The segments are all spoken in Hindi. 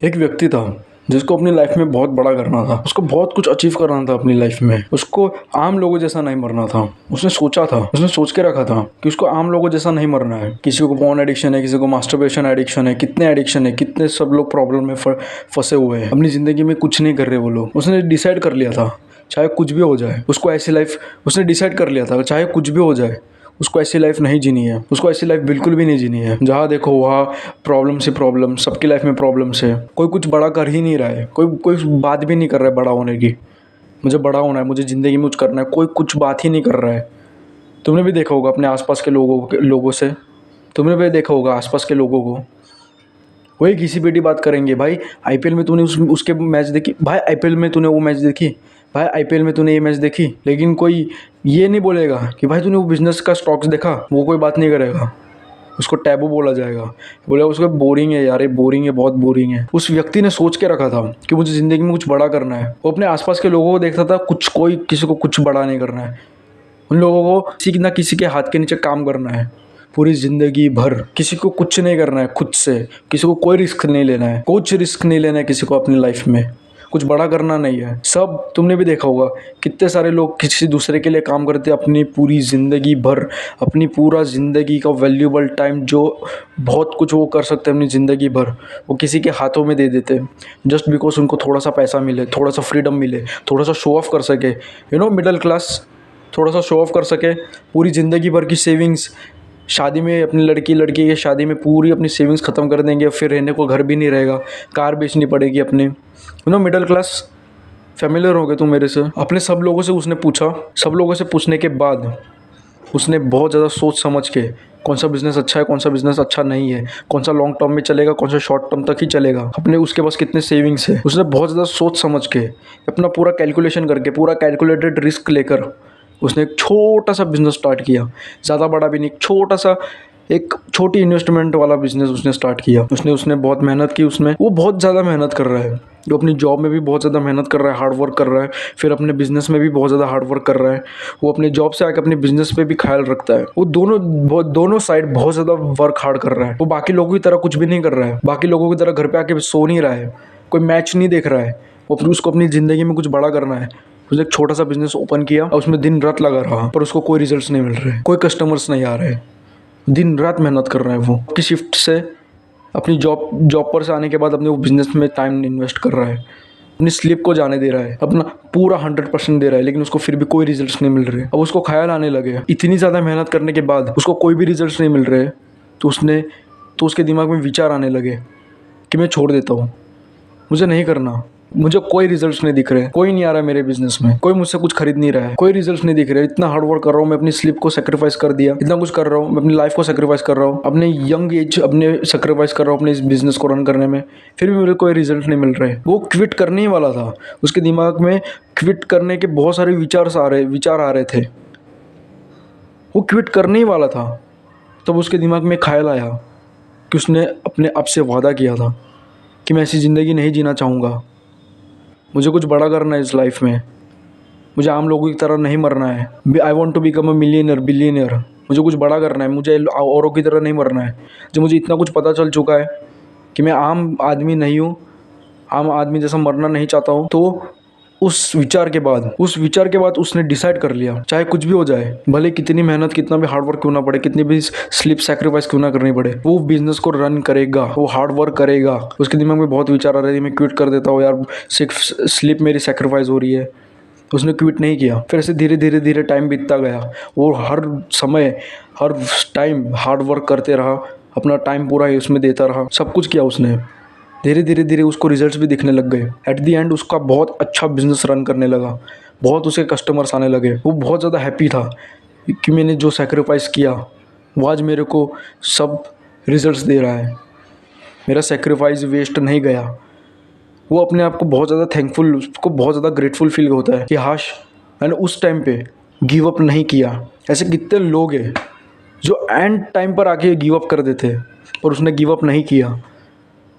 एक व्यक्ति था जिसको अपनी लाइफ में बहुत बड़ा करना था। उसको बहुत कुछ अचीव करना था अपनी लाइफ में। उसको आम लोगों जैसा नहीं मरना था। उसने सोचा था, उसने सोच के रखा था कि उसको आम लोगों जैसा नहीं मरना है। किसी को पोर्न एडिक्शन है, किसी को मास्टरबेशन एडिक्शन है, कितने एडिक्शन है, कितने सब लोग प्रॉब्लम में फंसे हुए हैं। अपनी जिंदगी में कुछ नहीं कर रहे वो लोग। उसने डिसाइड कर लिया था चाहे कुछ भी हो जाए उसको ऐसी लाइफ, उसने डिसाइड कर लिया था चाहे कुछ भी हो जाए उसको ऐसी लाइफ नहीं जीनी है। उसको ऐसी लाइफ बिल्कुल भी नहीं जीनी है जहाँ देखो वहाँ प्रॉब्लम से प्रॉब्लम, सबकी लाइफ में प्रॉब्लम से। कोई कुछ बड़ा कर ही नहीं रहा है, कोई कोई बात भी नहीं कर रहा है बड़ा होने की। मुझे बड़ा होना है, मुझे ज़िंदगी में कुछ करना है, कोई कुछ बात ही नहीं कर रहा है। तुमने भी देखा होगा अपने आसपास के लोगों से, तुमने भी देखा होगा आसपास के लोगों को, वही घिसी पिटी बात करेंगे। भाई आईपीएल में तूने उसके मैच देखी, भाई आईपीएल में तूने वो मैच देखी, भाई आईपीएल में तूने ये मैच देखी। लेकिन कोई ये नहीं बोलेगा कि भाई तूने वो बिजनेस का स्टॉक्स देखा। वो कोई बात नहीं करेगा, उसको टैबू बोला जाएगा। बोलेगा उसको बोरिंग है यार, ये बोरिंग है, बहुत बोरिंग है। उस व्यक्ति ने सोच के रखा था कि मुझे ज़िंदगी में कुछ बड़ा करना है। वो अपने आसपास के लोगों को देखता था, कोई किसी को कुछ बड़ा नहीं करना है। उन लोगों को किसी ना किसी के हाथ के नीचे काम करना है पूरी ज़िंदगी भर। किसी को कुछ नहीं करना है खुद से, किसी को कोई रिस्क नहीं लेना है, कुछ रिस्क नहीं लेना है किसी को अपनी लाइफ में। कुछ बड़ा करना नहीं है। सब तुमने भी देखा होगा कितने सारे लोग किसी दूसरे के लिए काम करते हैं अपनी पूरी ज़िंदगी भर, अपनी पूरा ज़िंदगी का वैल्यूबल टाइम, जो बहुत कुछ वो कर सकते हैं अपनी ज़िंदगी भर, वो किसी के हाथों में दे देते हैं जस्ट बिकॉज उनको थोड़ा सा पैसा मिले, थोड़ा सा फ्रीडम मिले, थोड़ा सा शो ऑफ कर सके। मिडिल क्लास थोड़ा सा शो ऑफ कर सके। पूरी ज़िंदगी भर की सेविंग्स, शादी में अपनी लड़की की शादी में पूरी अपनी सेविंग्स ख़त्म कर देंगे, फिर रहने को घर भी नहीं रहेगा, कार बेचनी पड़ेगी अपनी। मिडिल क्लास फैमिलियर हो गए तुम मेरे से। अपने सब लोगों से उसने पूछा, सब लोगों से पूछने के बाद उसने बहुत ज़्यादा सोच समझ के कौन सा बिज़नेस अच्छा है, कौन सा बिज़नेस अच्छा नहीं है, कौन सा लॉन्ग टर्म में चलेगा, कौन सा शॉर्ट टर्म तक ही चलेगा, अपने उसके पास कितने सेविंग्स है, उसने बहुत ज़्यादा सोच समझ के अपना पूरा कैलकुलेशन करके, पूरा कैलकुलेटेड रिस्क लेकर उसने एक छोटा सा बिज़नेस स्टार्ट किया। ज़्यादा बड़ा भी नहीं, छोटा सा, एक छोटी इन्वेस्टमेंट वाला बिज़नेस उसने स्टार्ट किया। उसने बहुत मेहनत की। उसमें वो बहुत ज़्यादा मेहनत कर रहा है, जो अपनी जॉब में भी बहुत ज़्यादा मेहनत कर रहा है, हार्ड वर्क कर रहा है, फिर अपने बिज़नेस में भी बहुत ज़्यादा हार्ड वर्क कर रहा है। वो अपने जॉब से आकर अपने बिज़नेस पे भी ख्याल रखता है। वो दोनों साइड बहुत ज़्यादा वर्क हार्ड कर रहा है। वो बाकी लोगों की तरह कुछ भी नहीं कर रहा है, बाकी लोगों की तरह घर पर आके सो नहीं रहा है, कोई मैच नहीं देख रहा है। उसको अपनी ज़िंदगी में कुछ बड़ा करना है। उसने एक छोटा सा बिज़नेस ओपन किया और उसमें दिन रात लगा रहा, पर उसको कोई रिजल्ट्स नहीं मिल रहे, कोई कस्टमर्स नहीं आ रहे। दिन रात मेहनत कर रहा है वो। की शिफ्ट से अपनी जॉब पर से आने के बाद अपने वो बिज़नेस में टाइम इन्वेस्ट कर रहा है, अपनी स्लीप को जाने दे रहा है, अपना पूरा 100% दे रहा है, लेकिन उसको फिर भी कोई रिजल्ट्स नहीं मिल रहे। अब उसको ख्याल आने लगे, इतनी ज़्यादा मेहनत करने के बाद उसको कोई भी रिजल्ट्स नहीं मिल रहे, तो उसके दिमाग में विचार आने लगे कि मैं छोड़ देता हूँ, मुझे नहीं करना, मुझे कोई रिजल्ट्स नहीं दिख रहे, कोई नहीं आ रहा है मेरे बिजनेस में, कोई मुझसे कुछ खरीद नहीं रहा है, कोई रिजल्ट्स नहीं दिख रहे। इतना हार्ड वर्क कर रहा हूँ मैं, अपनी स्लीप को सेक्रीफाइस कर दिया, इतना कुछ कर रहा हूँ मैं, अपनी लाइफ को सेक्रीफाइस कर रहा हूँ, अपने यंग एज अपने सेक्रीफाइस कर रहा हूँ अपने इस बिजनेस को रन करने में, फिर भी मेरे कोई रिजल्ट नहीं मिल रहे। वो क्विट करने ही वाला था। उसके दिमाग में क्विट करने के बहुत सारे विचार आ रहे थे। वो क्विट करने ही वाला था। तब उसके दिमाग में ख्याल आया कि उसने अपने आप से वादा किया था कि मैं ऐसी ज़िंदगी नहीं जीना चाहूँगा, मुझे कुछ बड़ा करना है इस लाइफ में, मुझे आम लोगों की तरह नहीं मरना है। I want to become a billionaire. मुझे कुछ बड़ा करना है, मुझे औरों की तरह नहीं मरना है। जब मुझे इतना कुछ पता चल चुका है कि मैं आम आदमी नहीं हूँ, आम आदमी जैसा मरना नहीं चाहता हूँ, तो उस विचार के बाद उसने डिसाइड कर लिया चाहे कुछ भी हो जाए, भले कितनी मेहनत, कितना भी हार्ड वर्क क्यों ना पड़े, कितनी भी स्लीप सैक्रिफाइस क्यों ना करनी पड़े, वो बिजनेस को रन करेगा, वो हार्ड वर्क करेगा। उसके दिमाग में बहुत विचार आ रहे थे, मैं क्विट कर देता हूँ यार, सिर्फ स्लीप मेरी सैक्रिफाइस हो रही है। उसने क्विट नहीं किया। फिर ऐसे धीरे टाइम बीतता गया। वो हर टाइम हार्ड वर्क करते रहा, अपना टाइम पूरा उसमें देता रहा, सब कुछ किया उसने। धीरे उसको रिजल्ट्स भी दिखने लग गए। एट दी एंड उसका बहुत अच्छा बिजनेस रन करने लगा, बहुत उसके कस्टमर्स आने लगे। वो बहुत ज़्यादा हैप्पी था कि मैंने जो सेक्रीफाइस किया वो आज मेरे को सब रिजल्ट्स दे रहा है, मेरा सेक्रीफाइस वेस्ट नहीं गया। वो अपने आप को बहुत ज़्यादा थैंकफुल, उसको बहुत ज़्यादा ग्रेटफुल फील होता है कि हाश मैंने उस टाइम पे गिव अप नहीं किया। ऐसे कितने लोग हैं जो एंड टाइम पर आके गिव अप कर देते हैं, और उसने गिव अप नहीं किया।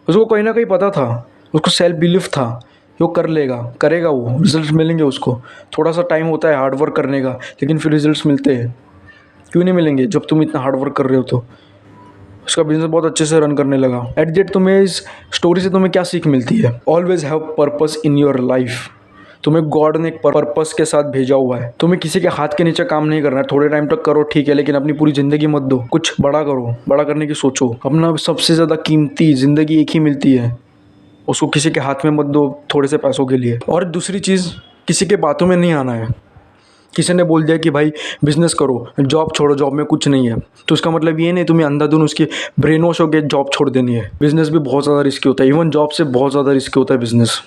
उसको कहीं ना कहीं पता था, उसको सेल्फ बिलीफ था वो कर लेगा, करेगा, वो रिजल्ट्स मिलेंगे उसको। थोड़ा सा टाइम होता है हार्ड वर्क करने का, लेकिन फिर रिजल्ट्स मिलते हैं। क्यों नहीं मिलेंगे जब तुम इतना हार्ड वर्क कर रहे हो तो। उसका बिजनेस बहुत अच्छे से रन करने लगा। एट द तुम्हें इस स्टोरी से तुम्हें क्या सीख मिलती है? Always have purpose in your life. तुम्हें गॉड ने एक पर्पस के साथ भेजा हुआ है। तुम्हें किसी के हाथ के नीचे काम नहीं करना है। थोड़े टाइम तक करो ठीक है, लेकिन अपनी पूरी जिंदगी मत दो। कुछ बड़ा करो, बड़ा करने की सोचो। अपना सबसे ज़्यादा कीमती जिंदगी एक ही मिलती है, उसको किसी के हाथ में मत दो थोड़े से पैसों के लिए। और दूसरी चीज़, किसी के बातों में नहीं आना है। किसी ने बोल दिया कि भाई बिजनेस करो, जॉब छोड़ो, जॉब में कुछ नहीं है, तो उसका मतलब ये नहीं तुम्हें अंधाधुन उसकी ब्रेन वॉश होकर जॉब छोड़ देनी है। बिजनेस भी बहुत ज़्यादा रिस्की होता है, इवन जॉब से बहुत ज़्यादा रिस्की होता है बिजनेस।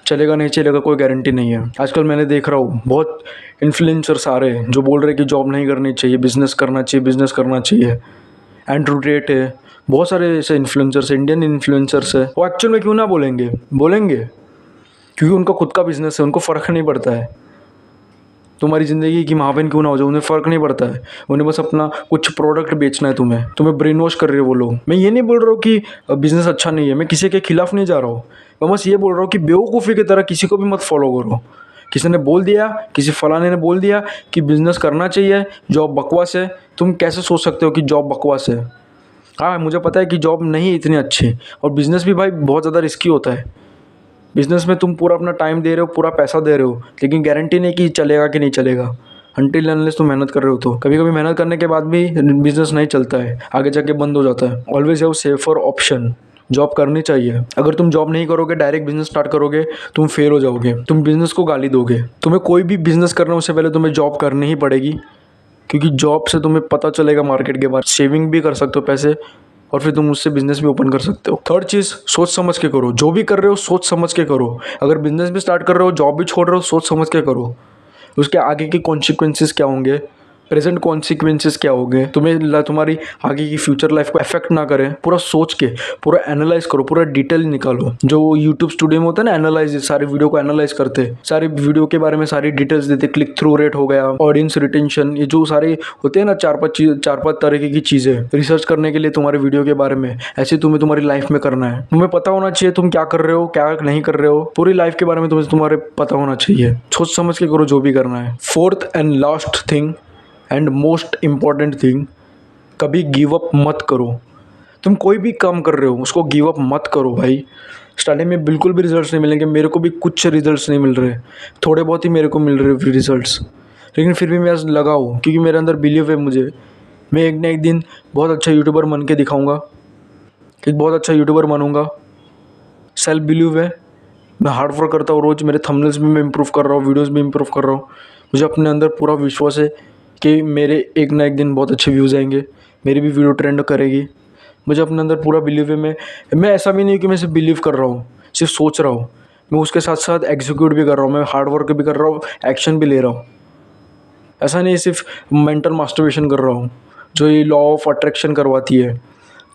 चलेगा नहीं चलेगा कोई गारंटी नहीं है। आजकल मैंने देख रहा हूँ बहुत इन्फ्लुएंसर्स आ रहे हैं जो बोल रहे हैं कि जॉब नहीं करनी चाहिए, बिजनेस करना चाहिए, बिजनेस करना चाहिए। एंड्रू टेट है, बहुत सारे ऐसे इन्फ्लुएंसर्स, इंडियन इन्फ्लुएंसर्स है। वो एक्चुअल में क्यों ना बोलेंगे? बोलेंगे क्योंकि उनका खुद का बिजनेस है, उनको फ़र्क नहीं पड़ता है तुम्हारी ज़िंदगी की महाबहन क्यों ना हो जाए, उन्हें फ़र्क नहीं पड़ता है। उन्हें बस अपना कुछ प्रोडक्ट बेचना है। तुम्हें ब्रेन वॉश कर रहे हो वो लोग। मैं ये नहीं बोल रहा हूँ कि बिज़नेस अच्छा नहीं है, मैं किसी के खिलाफ नहीं जा रहा हूँ। मैं बस ये बोल रहा हूँ कि बेवकूफ़ी की तरह किसी को भी मत फॉलो करो। किसी ने बोल दिया, किसी फलाने ने बोल दिया कि बिज़नेस करना चाहिए, जॉब बकवास है। तुम कैसे सोच सकते हो कि जॉब बकवास है? हाँ, मुझे पता है कि जॉब नहीं है इतनी अच्छी, और बिज़नेस भी भाई बहुत ज़्यादा रिस्की होता है। बिज़नेस में तुम पूरा अपना टाइम दे रहे हो, पूरा पैसा दे रहे हो, लेकिन गारंटी नहीं कि चलेगा कि नहीं चलेगा। अनटिल अनलेस तुम मेहनत कर रहे हो तो। कभी कभी मेहनत करने के बाद भी बिज़नेस नहीं चलता है, आगे जाके बंद हो जाता है। Always have safer option. Job करनी चाहिए। अगर तुम जॉब नहीं करोगे, डायरेक्ट बिजनेस स्टार्ट करोगे, तुम फेल हो जाओगे, तुम बिजनेस को गाली दोगे। तुम्हें कोई भी बिजनेस करना उससे पहले तुम्हें जॉब करनी ही पड़ेगी, क्योंकि जॉब से तुम्हें पता चलेगा मार्केट के बारे में, सेविंग भी कर सकते हो पैसे, और फिर तुम उससे बिजनेस भी ओपन कर सकते हो। थर्ड चीज़, सोच समझ के करो। जो भी कर रहे हो सोच समझ के करो। अगर बिजनेस भी स्टार्ट कर रहे हो, जॉब भी छोड़ रहे हो, सोच समझ के करो। उसके आगे के कॉन्सिक्वेंसेस क्या होंगे, प्रेजेंट कॉन्सिक्वेंसेस क्या होंगे, तुम्हारी आगे की फ्यूचर लाइफ को अफेक्ट ना करें। पूरा सोच के, पूरा एनालाइज करो, पूरा डिटेल निकालो। जो यूट्यूब स्टूडियो में होता है ना, एनालाइज, सारी वीडियो को एनालाइज करते, सारी वीडियो के बारे में सारी डिटेल्स देते। क्लिक थ्रू रेट हो गया, ऑडियंस रिटेंशन, ये जो सारे होते हैं ना, चार पांच तरीके की चीज़ें रिसर्च करने के लिए तुम्हारे वीडियो के बारे में। ऐसे तुम्हें तुम्हारी लाइफ में करना है। तुम्हें पता होना चाहिए तुम क्या कर रहे हो, क्या नहीं कर रहे हो। पूरी लाइफ के बारे में तुम्हारे पता होना चाहिए। सोच समझ के करो जो भी करना है। Fourth and last thing and most important thing, कभी गिव अप मत करो। तुम कोई भी काम कर रहे हो उसको गिव अप मत करो भाई। स्टार्टिंग में बिल्कुल भी रिजल्ट्स नहीं मिलेंगे। मेरे को भी कुछ रिजल्ट्स नहीं मिल रहे, थोड़े बहुत ही मेरे को मिल रहे रिजल्ट्स, लेकिन फिर भी मैं लगा हूँ, क्योंकि मेरे अंदर बिलीव है मुझे। मैं एक ना एक दिन बहुत अच्छा यूट्यूबर बन के दिखाऊँगा, एक बहुत अच्छा यूट्यूबर बनूँगा। सेल्फ बिलीव है। मैं हार्ड वर्क करता हूँ रोज़, मेरे थंबनेल्स भी मैं इम्प्रूव कर रहा हूँ, वीडियोज़ भी इम्प्रूव कर रहा हूँ। मुझे अपने अंदर पूरा विश्वास है कि मेरे एक ना एक दिन बहुत अच्छे व्यूज़ आएंगे, मेरी भी वीडियो ट्रेंड करेगी। मुझे अपने अंदर पूरा बिलीव है। मैं ऐसा भी नहीं कि मैं सिर्फ बिलीव कर रहा हूँ, सिर्फ सोच रहा हूँ, मैं उसके साथ साथ एग्जीक्यूट भी कर रहा हूँ, मैं हार्ड वर्क भी कर रहा हूँ, एक्शन भी ले रहा हूँ। ऐसा नहीं सिर्फ मेंटल मास्टरबेशन कर रहा हूँ जो ये लॉ ऑफ अट्रैक्शन करवाती है।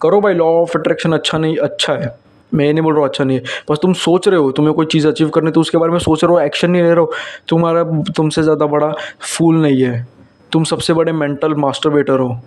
करो भाई, लॉ ऑफ अट्रैक्शन अच्छा नहीं, अच्छा है। मैं ये नहीं बोल रहा हूँ अच्छा नहीं है, बस तुम सोच रहे हो तुम्हें कोई चीज़ अचीव करनी, तो उसके बारे में सोच रहे हो, एक्शन नहीं ले रहे हो। तुमसे ज़्यादा बड़ा फूल नहीं है, तुम सबसे बड़े मेंटल मास्टरबेटर हो।